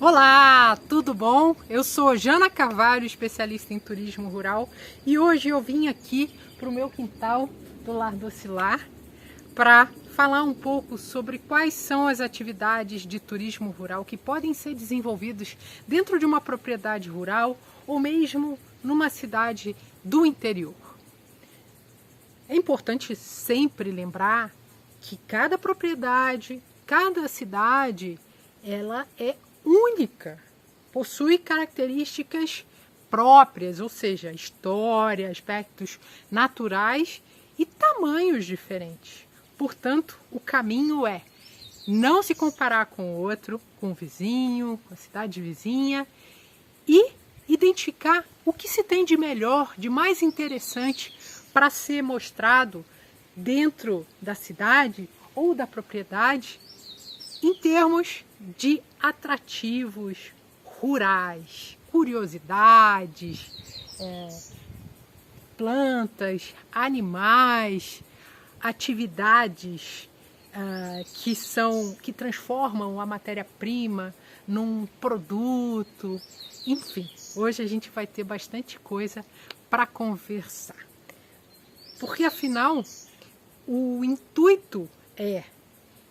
Olá, tudo bom? Eu sou Jana Carvalho, especialista em turismo rural, e hoje eu vim aqui para o meu quintal do Lar Docilar para falar um pouco sobre quais são as atividades de turismo rural que podem ser desenvolvidas dentro de uma propriedade rural ou mesmo numa cidade do interior. É importante sempre lembrar que cada propriedade, cada cidade, ela é única, possui características próprias, ou seja, história, aspectos naturais e tamanhos diferentes. Portanto, o caminho é não se comparar com o outro, com o vizinho, com a cidade vizinha, e identificar o que se tem de melhor, de mais interessante para ser mostrado dentro da cidade ou da propriedade em termos de atrativos rurais, curiosidades, plantas, animais, atividades que transformam a matéria-prima num produto, enfim. Hoje a gente vai ter bastante coisa para conversar. Porque afinal, o intuito é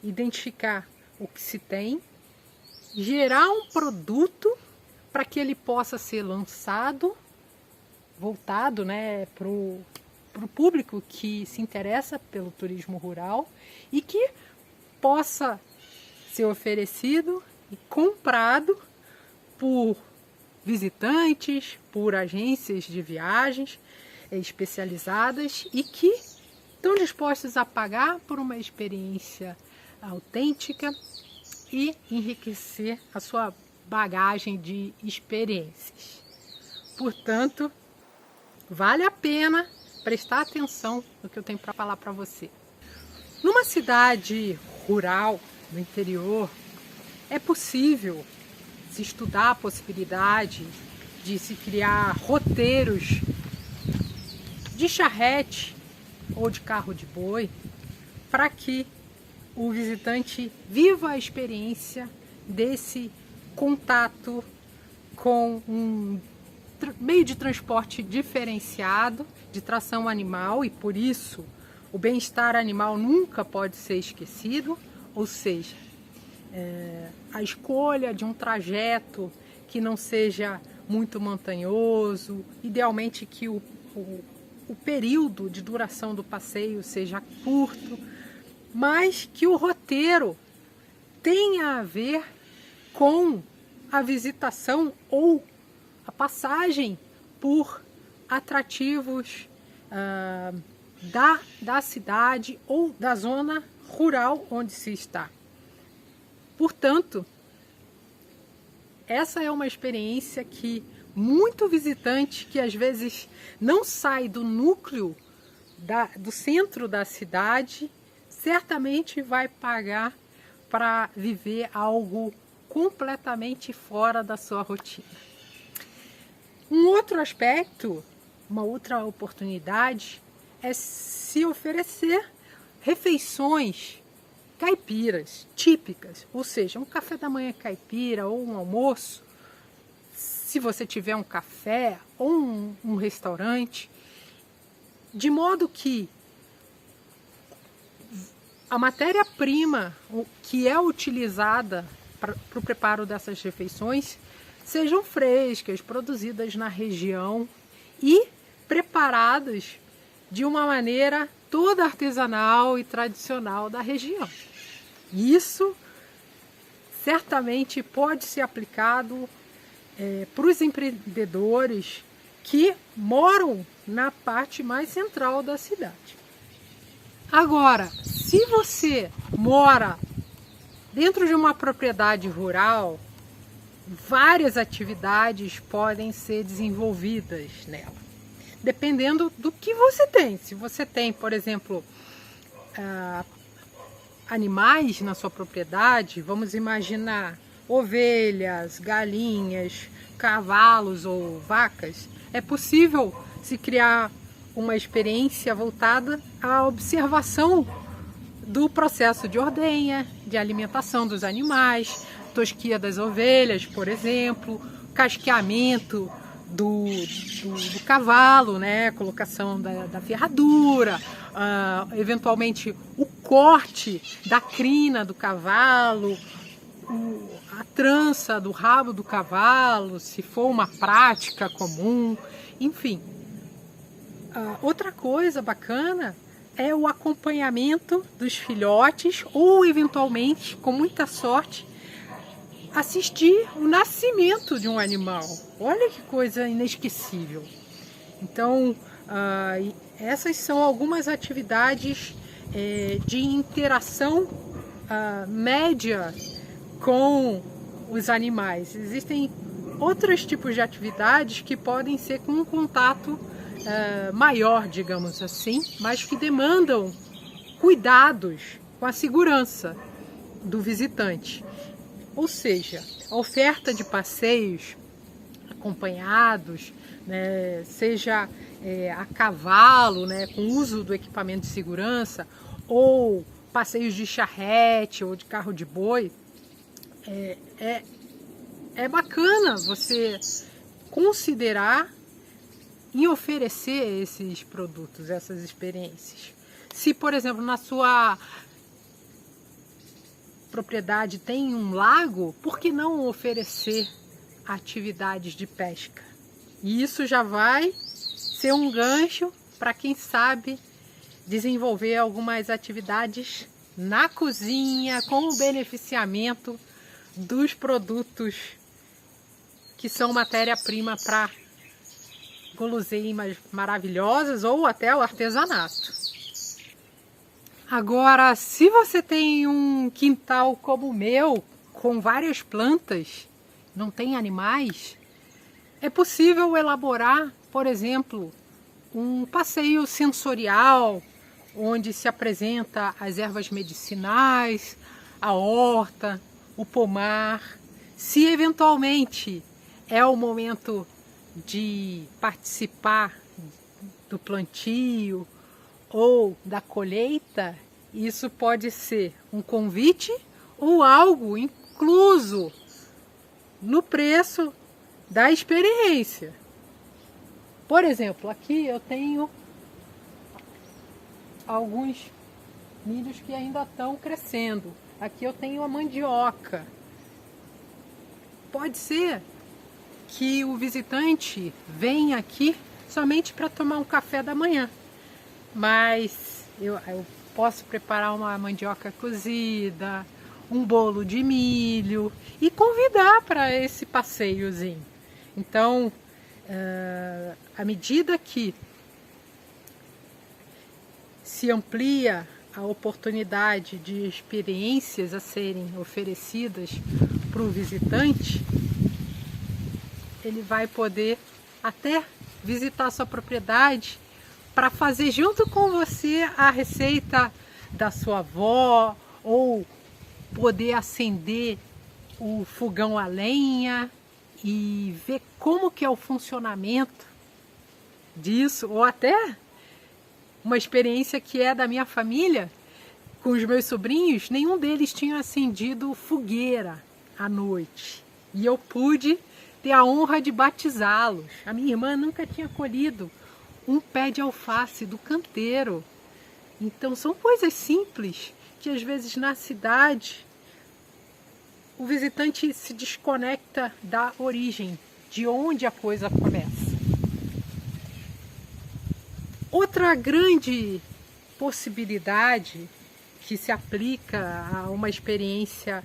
identificar o que se tem, gerar um produto para que ele possa ser lançado, voltado, para o público que se interessa pelo turismo rural e que possa ser oferecido e comprado por visitantes, por agências de viagens especializadas e que estão dispostos a pagar por uma experiência autêntica e enriquecer a sua bagagem de experiências. Portanto, vale a pena prestar atenção no que eu tenho para falar para você. Numa cidade rural, no interior, é possível se estudar a possibilidade de se criar roteiros de charrete ou de carro de boi para que o visitante viva a experiência desse contato com um meio de transporte diferenciado, de tração animal, e por isso o bem-estar animal nunca pode ser esquecido, ou seja, a escolha de um trajeto que não seja muito montanhoso, idealmente que o período de duração do passeio seja curto, mas que o roteiro tenha a ver com a visitação ou a passagem por atrativos da cidade ou da zona rural onde se está. Portanto, essa é uma experiência que muito visitante que às vezes não sai do núcleo do centro da cidade certamente vai pagar para viver algo completamente fora da sua rotina. Um outro aspecto, uma outra oportunidade é se oferecer refeições caipiras, típicas, ou seja, um café da manhã caipira ou um almoço, se você tiver um café ou um restaurante, de modo que a matéria-prima que é utilizada para o preparo dessas refeições sejam frescas, produzidas na região e preparadas de uma maneira toda artesanal e tradicional da região. Isso certamente pode ser aplicado para os empreendedores que moram na parte mais central da cidade. Agora, se você mora dentro de uma propriedade rural, várias atividades podem ser desenvolvidas nela, dependendo do que você tem. Se você tem, por exemplo, animais na sua propriedade, vamos imaginar ovelhas, galinhas, cavalos ou vacas, é possível se criar uma experiência voltada à observação do processo de ordenha, de alimentação dos animais, tosquia das ovelhas, por exemplo, casqueamento do cavalo, né? Colocação da ferradura, eventualmente o corte da crina do cavalo, a trança do rabo do cavalo, se for uma prática comum, enfim. Outra coisa bacana é o acompanhamento dos filhotes ou, eventualmente, com muita sorte, assistir o nascimento de um animal. Olha que coisa inesquecível. Então, essas são algumas atividades de interação média com os animais. Existem outros tipos de atividades que podem ser com um contato maior, digamos assim, mas que demandam cuidados com a segurança do visitante. Ou seja, a oferta de passeios acompanhados, né, seja a cavalo, né, com uso do equipamento de segurança, ou passeios de charrete ou de carro de boi, é bacana você considerar em oferecer esses produtos, essas experiências. Se, por exemplo, na sua propriedade tem um lago, por que não oferecer atividades de pesca? E isso já vai ser um gancho para quem sabe desenvolver algumas atividades na cozinha com o beneficiamento dos produtos que são matéria-prima para guloseimas maravilhosas ou até o artesanato. Agora, se você tem um quintal como o meu, com várias plantas, não tem animais, é possível elaborar, por exemplo, um passeio sensorial, onde se apresenta as ervas medicinais, a horta, o pomar. Se eventualmente é o momento de participar do plantio ou da colheita, isso pode ser um convite ou algo incluso no preço da experiência. Por exemplo, aqui eu tenho alguns milhos que ainda estão crescendo. Aqui eu tenho a mandioca. Pode ser que o visitante venha aqui somente para tomar um café da manhã, mas eu posso preparar uma mandioca cozida, um bolo de milho e convidar para esse passeiozinho. Então, à medida que se amplia a oportunidade de experiências a serem oferecidas para o visitante, ele vai poder até visitar sua propriedade para fazer junto com você a receita da sua avó, ou poder acender o fogão a lenha e ver como que é o funcionamento disso, ou até uma experiência que é da minha família, com os meus sobrinhos, nenhum deles tinha acendido fogueira à noite. E eu pude ter a honra de batizá-los. A minha irmã nunca tinha colhido um pé de alface do canteiro. Então são coisas simples que às vezes na cidade o visitante se desconecta da origem, de onde a coisa começa. Outra grande possibilidade que se aplica a uma experiência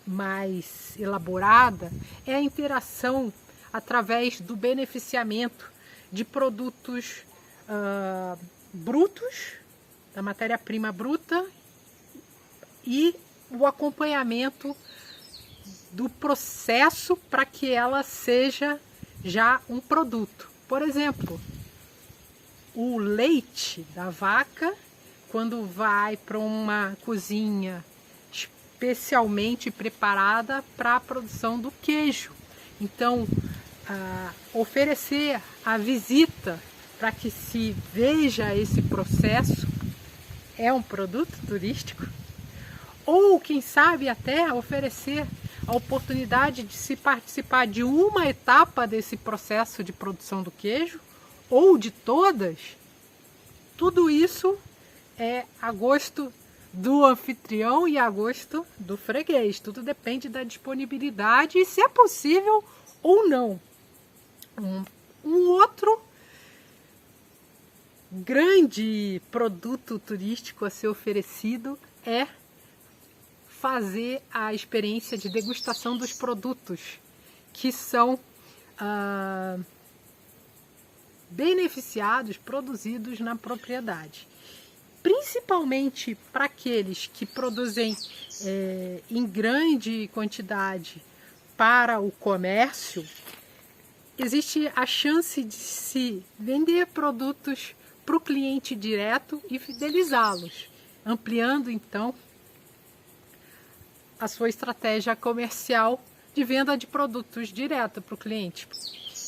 mais elaborada é a interação através do beneficiamento de produtos brutos, da matéria-prima bruta, e o acompanhamento do processo para que ela seja já um produto. Por exemplo, o leite da vaca, quando vai para uma cozinha especialmente preparada para a produção do queijo. Então, oferecer a visita para que se veja esse processo é um produto turístico. ou quem sabe até oferecer a oportunidade de se participar de uma etapa desse processo de produção do queijo, ou de todas. Tudo isso é a gosto do anfitrião e a gosto do freguês. Tudo depende da disponibilidade e se é possível ou não. Um outro grande produto turístico a ser oferecido é fazer a experiência de degustação dos produtos que são beneficiados, produzidos na propriedade. Principalmente para aqueles que produzem em grande quantidade para o comércio, existe a chance de se vender produtos para o cliente direto e fidelizá-los, ampliando então a sua estratégia comercial de venda de produtos direto para o cliente.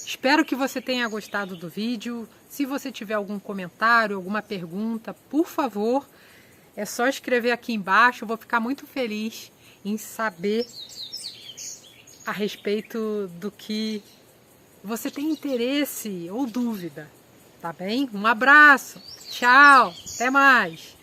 Espero que você tenha gostado do vídeo. Se você tiver algum comentário, alguma pergunta, por favor, é só escrever aqui embaixo. Eu vou ficar muito feliz em saber a respeito do que você tem interesse ou dúvida, tá bem? Um abraço, tchau, até mais!